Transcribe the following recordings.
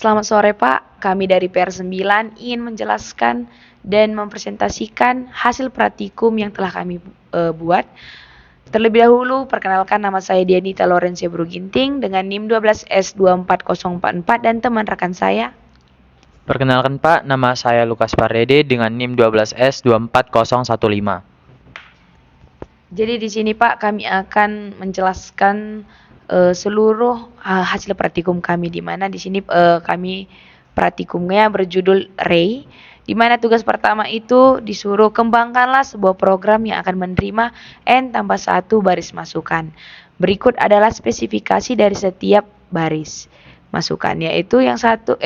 Selamat sore Pak, kami dari PR9 ingin menjelaskan dan mempresentasikan hasil praktikum yang telah kami buat. Terlebih dahulu, perkenalkan nama saya Dianita Lorencia Bruginting dengan NIM 12S24044 dan teman rekan saya. Perkenalkan Pak, nama saya Lukas Pardede dengan NIM 12S24015. Jadi di sini Pak, kami akan menjelaskan seluruh hasil praktikum kami, di mana di sini kami praktikumnya berjudul Ray, di mana tugas pertama itu disuruh kembangkanlah sebuah program yang akan menerima n tambah 1 baris masukan. Berikut adalah spesifikasi dari setiap baris masukan, yaitu yang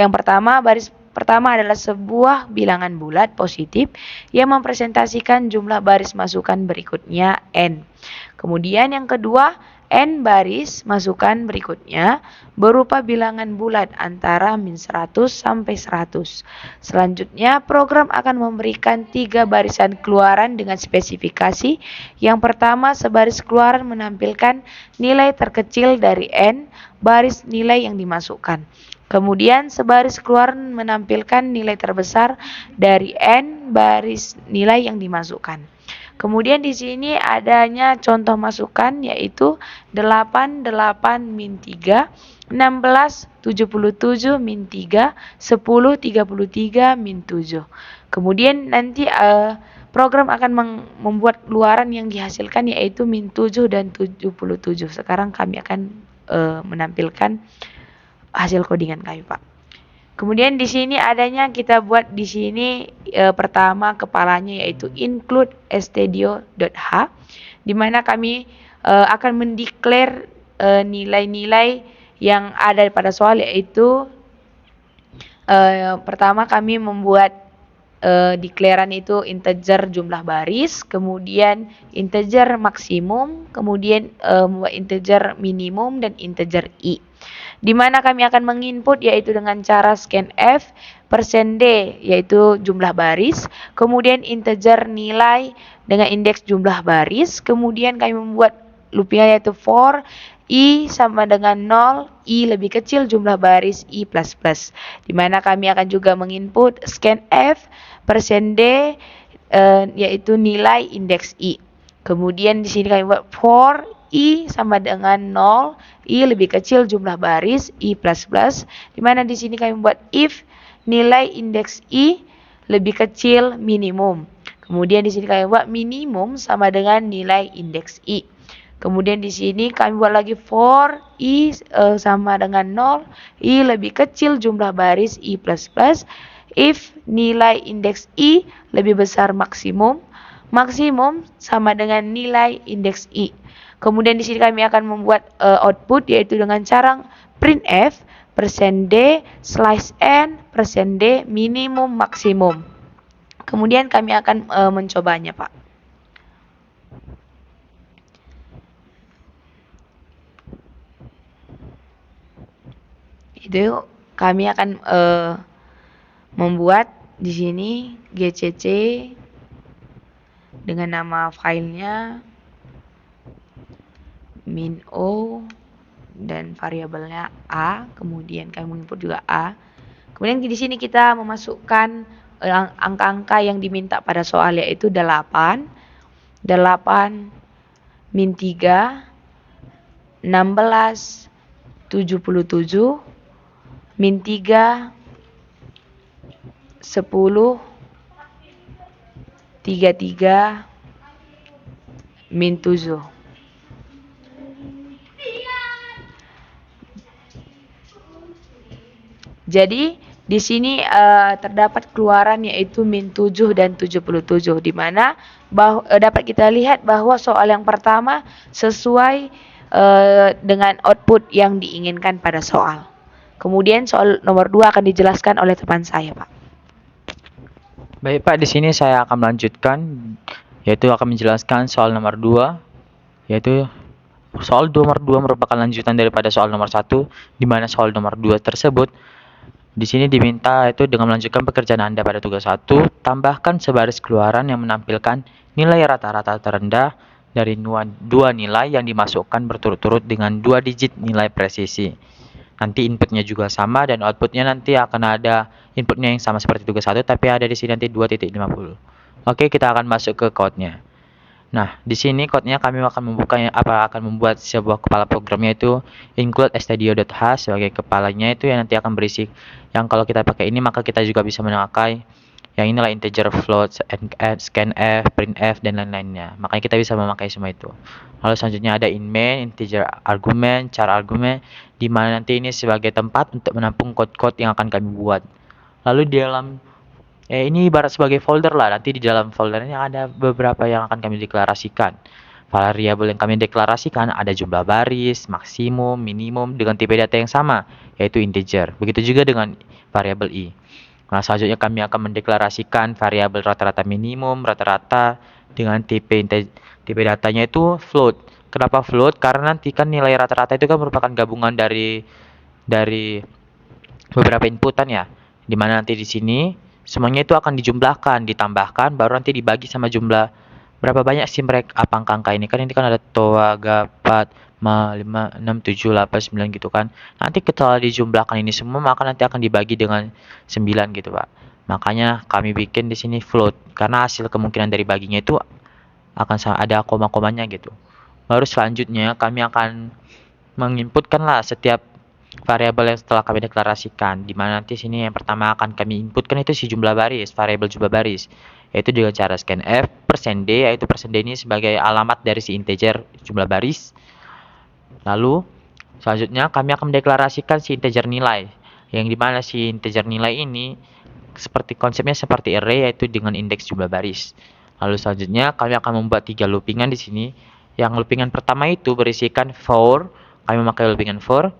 pertama, baris pertama adalah sebuah bilangan bulat positif yang mempresentasikan jumlah baris masukan berikutnya n. Kemudian yang kedua, n baris masukan berikutnya berupa bilangan bulat antara min 100 sampai 100. Selanjutnya, program akan memberikan 3 barisan keluaran dengan spesifikasi. Yang pertama, sebaris keluaran menampilkan nilai terkecil dari n baris nilai yang dimasukkan. Kemudian sebaris keluaran menampilkan nilai terbesar dari n baris nilai yang dimasukkan. Kemudian di sini adanya contoh masukan, yaitu 88 min 3, 16 77 min 3, 10 33 min 7. Kemudian nanti program akan membuat keluaran yang dihasilkan yaitu min 7 dan 77. Sekarang kami akan menampilkan hasil codingan kami, Pak. Kemudian di sini adanya kita buat di sini pertama kepalanya yaitu include stdio.h, di mana kami akan mendeklar nilai-nilai yang ada pada soal, yaitu pertama kami membuat declaran itu integer jumlah baris, kemudian integer maksimum, kemudian membuat integer minimum dan integer i, di mana kami akan menginput yaitu dengan cara scanf %d yaitu jumlah baris, kemudian integer nilai dengan indeks jumlah baris, kemudian kami membuat loopnya yaitu for i sama dengan 0, i lebih kecil jumlah baris i++, di mana kami akan juga menginput scanf %d yaitu nilai indeks i. Kemudian di sini kami buat for i sama dengan 0, i lebih kecil jumlah baris i++, di mana di sini kami buat if nilai indeks i lebih kecil minimum. Kemudian di sini kami buat minimum sama dengan nilai indeks i. Kemudian di sini kami buat lagi for i sama dengan 0, i lebih kecil jumlah baris i++, if nilai indeks i lebih besar maksimum, maksimum sama dengan nilai indeks i. Kemudian di sini kami akan membuat output yaitu dengan cara printf %d slice n %d minimum maksimum. Kemudian kami akan mencobanya, Pak. Itu kami akan membuat di sini gcc dengan nama filenya min o dan variabelnya a, kemudian kami menginput juga a. Kemudian di sini kita memasukkan angka-angka yang diminta pada soal, yaitu 8 min 3, 16 77 min 3, 10 33 min 7. Jadi di sini terdapat keluaran yaitu min 7 dan 77, di mana dapat kita lihat bahwa soal yang pertama sesuai dengan output yang diinginkan pada soal. Kemudian soal nomor 2 akan dijelaskan oleh teman saya, Pak. Baik Pak, di sini saya akan melanjutkan, yaitu akan menjelaskan soal nomor 2, yaitu soal nomor 2 merupakan lanjutan daripada soal nomor 1, di mana soal nomor 2 tersebut di sini diminta itu dengan melanjutkan pekerjaan Anda pada tugas 1, tambahkan sebaris keluaran yang menampilkan nilai rata-rata terendah dari dua nilai yang dimasukkan berturut-turut dengan 2 digit nilai presisi. nanti inputnya juga sama dan outputnya nanti akan ada inputnya yang sama seperti tugas 1 tapi ada di sini nanti 2.50. Oke, kita akan masuk ke code-nya. Nah, di sini code-nya kami akan membuat sebuah kepala programnya itu include stdio.h sebagai kepalanya itu yang nanti akan berisi yang kalau kita pakai ini maka kita juga bisa memakai yang inilah integer, float, scanf, printf dan lain-lainnya. Makanya kita bisa memakai semua itu. Lalu selanjutnya ada in main, integer argumen, char argumen di mana nanti ini sebagai tempat untuk menampung code-code yang akan kami buat. Lalu di dalam ini ibarat sebagai folder lah. Nanti di dalam foldernya ada beberapa yang akan kami deklarasikan. Variabel yang kami deklarasikan ada jumlah baris, maksimum, minimum dengan tipe data yang sama, yaitu integer. Begitu juga dengan variabel i. Nah, selanjutnya kami akan mendeklarasikan variabel rata-rata minimum, rata-rata dengan tipe datanya itu float. Kenapa float? Karena nanti kan nilai rata-rata itu kan merupakan gabungan dari beberapa inputan ya. Dimana nanti di sini semuanya itu akan dijumlahkan, ditambahkan, baru nanti dibagi sama jumlah berapa banyak sih mereka angka ini kan ada toa, gapat, 5, 6, 7, 8, 9 gitu kan. Nanti setelah dijumlahkan ini semua maka nanti akan dibagi dengan 9 gitu Pak. Makanya kami bikin di sini float karena hasil kemungkinan dari baginya itu akan ada koma-komanya gitu. Baru selanjutnya kami akan menginputkan lah setiap variabel yang setelah kami deklarasikan, di mana nanti sini yang pertama akan kami inputkan itu si jumlah baris, variabel jumlah baris, yaitu dengan cara scanf %d, yaitu %d ini sebagai alamat dari si integer jumlah baris. Lalu selanjutnya kami akan mendeklarasikan si integer nilai, yang dimana si integer nilai ini konsepnya seperti array, yaitu dengan indeks jumlah baris. Lalu selanjutnya kami akan membuat 3 loopingan di sini. Yang loopingan pertama itu berisikan for, kami memakai loopingan for,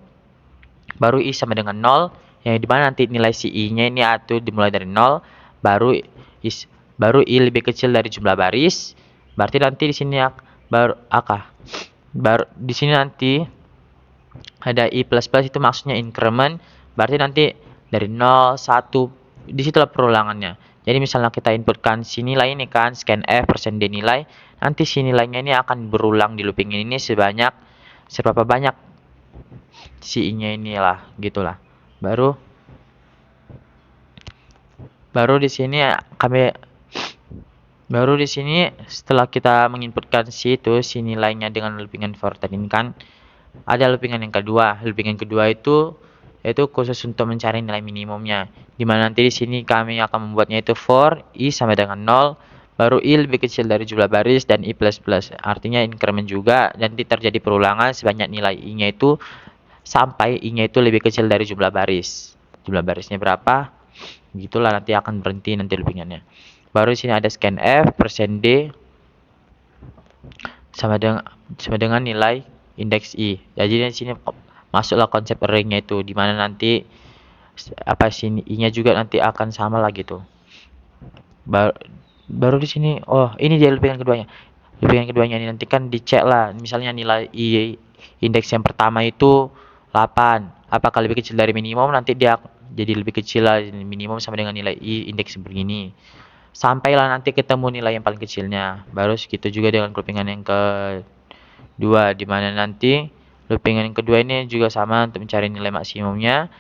baru i sama dengan 0, yang dimana nanti nilai si i-nya ini atau dimulai dari 0, baru i lebih kecil dari jumlah baris, berarti nanti di sini baru di sini nanti ada i plus plus itu maksudnya increment, berarti nanti dari 0, 1, disitulah perulangannya. Jadi misalnya kita inputkan si nilai ini kan, scanf %d nilai, nanti si nilainya ini akan berulang di looping ini sebanyak seberapa banyak si i-nya inilah gitulah. Baru di sini setelah kita menginputkan si nilainya dengan loopingan for tadi ini kan ada loopingan yang kedua. Loopingan kedua itu khusus untuk mencari nilai minimumnya. Dimana nanti di sini kami akan membuatnya itu for i sama dengan 0, baru i lebih kecil dari jumlah baris dan i plus plus. Artinya increment juga, nanti terjadi perulangan sebanyak nilai i-nya itu sampai i-nya itu lebih kecil dari jumlah baris. Jumlah barisnya berapa? Gitulah nanti akan berhenti nanti loopingannya. Baru di sini ada scanf %d sama dengan nilai indeks i. Jadi di sini masuklah konsep array-nya itu, dimana nanti i-nya juga nanti akan sama lah gitu. Baru di sini ini dia loopingan keduanya. Loopingan keduanya ini nanti kan dicek lah, misalnya nilai i indeks yang pertama itu 8, apakah lebih kecil dari minimum, nanti dia jadi lebih kecil lah, minimum sama dengan nilai i indeks begini, sampailah nanti ketemu nilai yang paling kecilnya. Baru segitu juga dengan loopingan yang kedua, dimana nanti loopingan yang kedua ini juga sama untuk mencari nilai maksimumnya,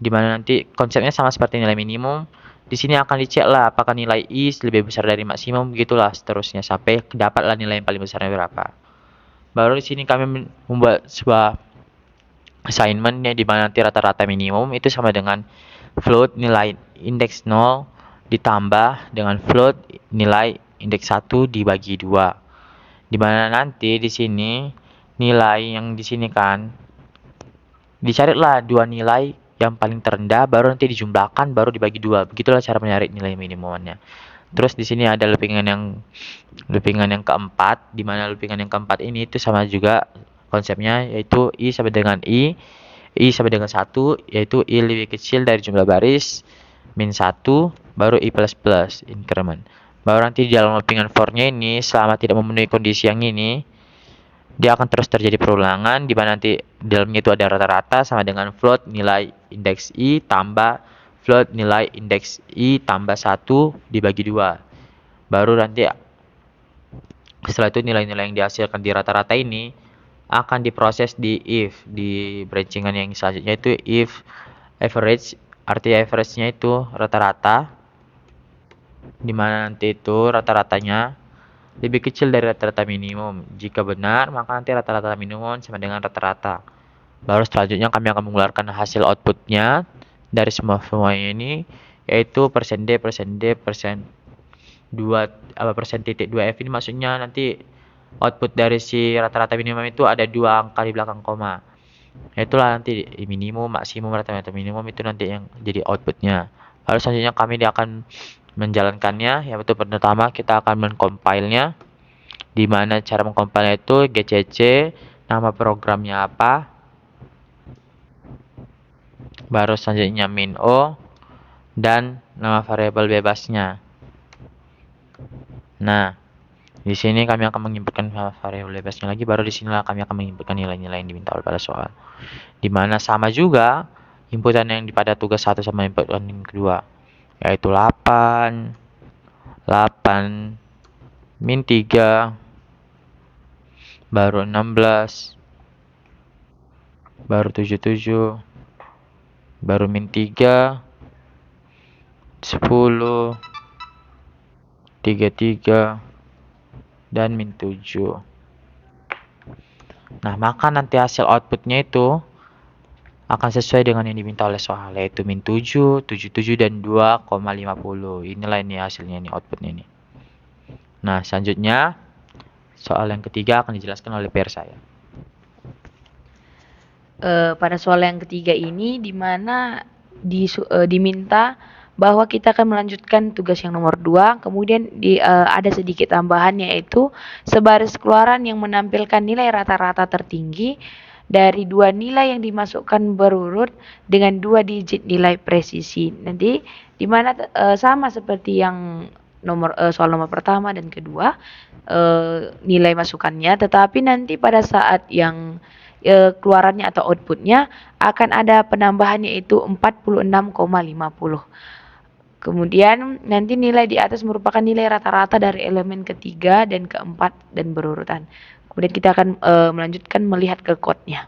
dimana nanti konsepnya sama seperti nilai minimum. Di sini akan dicek lah apakah nilai i lebih besar dari maksimum, gitulah seterusnya sampai dapatlah nilai yang paling besarnya berapa. Baru di sini kami membuat sebuah assignmentnya di mana nanti rata-rata minimum itu sama dengan float nilai indeks 0 ditambah dengan float nilai indeks 1 dibagi 2. Di mana nanti di sini nilai yang di sini kan dicarilah dua nilai yang paling terendah, baru nanti dijumlahkan, baru dibagi 2. Begitulah cara mencari nilai minimumannya. Terus di sini ada loopingan yang keempat, di mana loopingan yang keempat ini itu sama juga konsepnya, yaitu i sama dengan 1, yaitu i lebih kecil dari jumlah baris min 1, baru i plus plus increment. Baru nanti di dalam loopingan for-nya ini selama tidak memenuhi kondisi yang ini, dia akan terus terjadi perulangan, di mana nanti di dalamnya itu ada rata-rata sama dengan float nilai indeks i tambah float nilai indeks i tambah 1 dibagi 2. Baru nanti setelah itu nilai-nilai yang dihasilkan di rata-rata ini akan diproses di brancingan yang selanjutnya, yaitu if average. Arti average-nya itu rata-rata, dimana nanti itu rata-ratanya lebih kecil dari rata-rata minimum. Jika benar, maka nanti rata-rata minimum sama dengan rata-rata. Baru selanjutnya kami akan mengeluarkan hasil outputnya dari semuanya ini, yaitu persen D, persen 2, persen titik 2F ini maksudnya nanti output dari si rata-rata minimum itu ada 2 angka di belakang koma. Itulah nanti minimum, maksimum, rata-rata minimum itu nanti yang jadi outputnya. Lalu selanjutnya kami akan menjalankannya. Yang pertama kita akan mencompile-nya. Di mana cara mengcompile itu gcc, nama programnya apa, baru selanjutnya min o, dan nama variabel bebasnya. Nah, di sini kami akan menginputkan variabel bebasnya lagi, baru di sinilah kami akan menginputkan nilai-nilai yang diminta oleh pada soal. Dimana sama juga inputan yang pada tugas 1 sama inputan yang kedua, yaitu 8, min 3, baru 16, baru 77, baru min 3, 10, 33, dan min 7. Nah, maka nanti hasil outputnya itu akan sesuai dengan yang diminta oleh soal, yaitu min 7, 77, dan 2,50. Inilah ini hasilnya, ini outputnya ini. Nah, selanjutnya soal yang ketiga akan dijelaskan oleh PR saya. Pada soal yang ketiga ini di mana diminta bahwa kita akan melanjutkan tugas yang nomor 2, kemudian ada sedikit tambahan, yaitu sebaris keluaran yang menampilkan nilai rata-rata tertinggi dari 2 nilai yang dimasukkan berurut dengan 2 digit nilai presisi. Nanti di mana sama seperti yang soal nomor pertama dan kedua, nilai masukannya, tetapi nanti pada saat yang keluarannya atau outputnya akan ada penambahan, yaitu 46,50. Kemudian nanti nilai di atas merupakan nilai rata-rata dari elemen ketiga dan keempat dan berurutan. Kemudian kita akan melanjutkan melihat ke code-nya.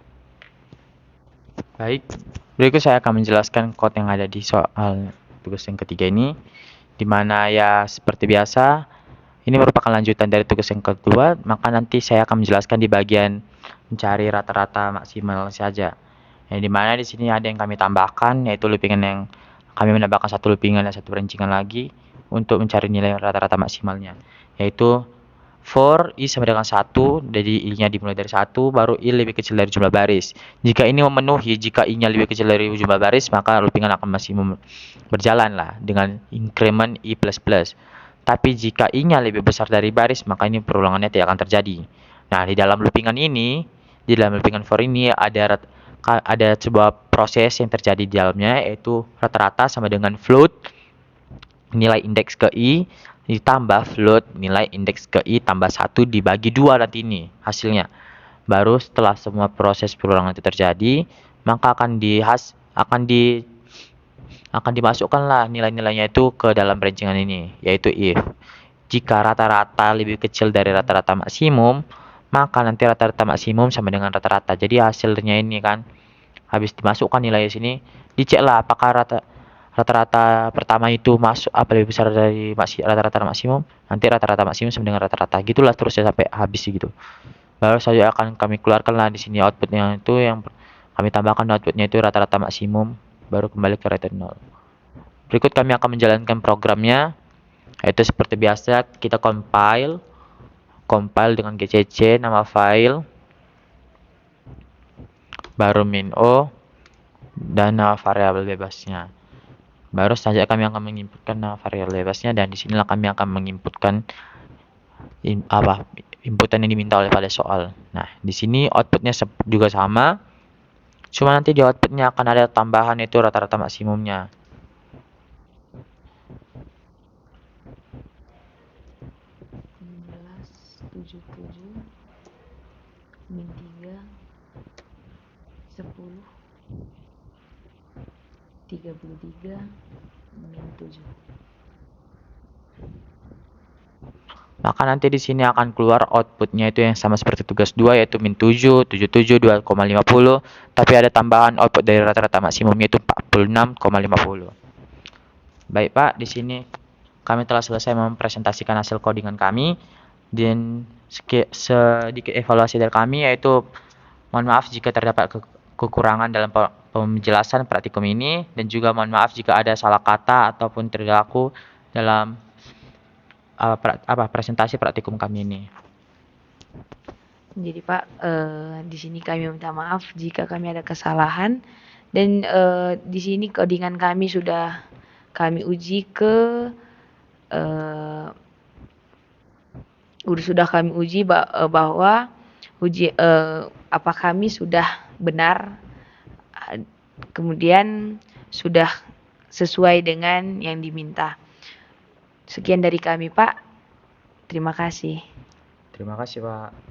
Baik, berikut saya akan menjelaskan code yang ada di soal tugas yang ketiga ini, dimana ya seperti biasa ini merupakan lanjutan dari tugas yang kedua, maka nanti saya akan menjelaskan di bagian mencari rata-rata maksimal saja. Yang dimana di sini ada yang kami tambahkan, yaitu loopingan yang kami menambahkan satu loopingan dan satu perancingan lagi untuk mencari nilai rata-rata maksimalnya, yaitu for i sama dengan 1, jadi i-nya dimulai dari 1, baru i lebih kecil dari jumlah baris. Jika ini memenuhi, jika i-nya lebih kecil dari jumlah baris, maka loopingan akan masih berjalan lah dengan increment i++. Tapi jika i-nya lebih besar dari baris, maka ini perulangannya tidak akan terjadi. Nah, di dalam loopingan ini, di dalam loopingan for ini ada sebuah proses yang terjadi di dalamnya, yaitu rata-rata sama dengan float nilai indeks ke i ditambah float nilai indeks ke i tambah 1 dibagi 2 nanti ini hasilnya. Baru setelah semua proses perulangan itu terjadi, maka akan dimasukkanlah nilai-nilainya itu ke dalam perancingan ini, yaitu if. Jika rata-rata lebih kecil dari rata-rata maksimum, maka nanti rata-rata maksimum sama dengan rata-rata. Jadi hasilnya ini kan, habis dimasukkan nilai sini, diceklah apakah rata-rata pertama itu masuk apa lebih besar dari rata-rata maksimum, nanti rata-rata maksimum sama dengan rata-rata, gitulah terusnya sampai habis gitu. Baru saja akan kami keluarkanlah di sini outputnya itu, yang kami tambahkan outputnya itu rata-rata maksimum, baru kembali ke rate 0. Berikut kami akan menjalankan programnya, yaitu seperti biasa kita compile dengan gcc nama file, baru min o, dan nama variabel bebasnya. Baru saja kami akan menginputkan nama variabel bebasnya, dan disinilah kami akan menginputkan inputan yang diminta oleh pada soal. Nah, di sini outputnya juga sama, cuma nanti di outputnya akan ada tambahan, yaitu rata-rata maksimumnya. Min 3, 10, 33, min 7. maka nanti di sini akan keluar outputnya itu yang sama seperti tugas 2 yaitu min 7, 77, 2,50, tapi ada tambahan output dari rata-rata maksimumnya itu 46,50. Baik Pak, di sini kami telah selesai mempresentasikan hasil codingan kami dan sedikit evaluasi dari kami yaitu mohon maaf jika terdapat kekurangan dalam penjelasan praktikum ini dan juga mohon maaf jika ada salah kata ataupun perilaku dalam presentasi praktikum kami ini. Jadi Pak, di sini kami minta maaf jika kami ada kesalahan dan di sini codingan kami sudah kami uji ke sudah kami uji bahwa apa kami sudah benar, kemudian sudah sesuai dengan yang diminta. Sekian dari kami Pak. Terima kasih. Terima kasih Pak.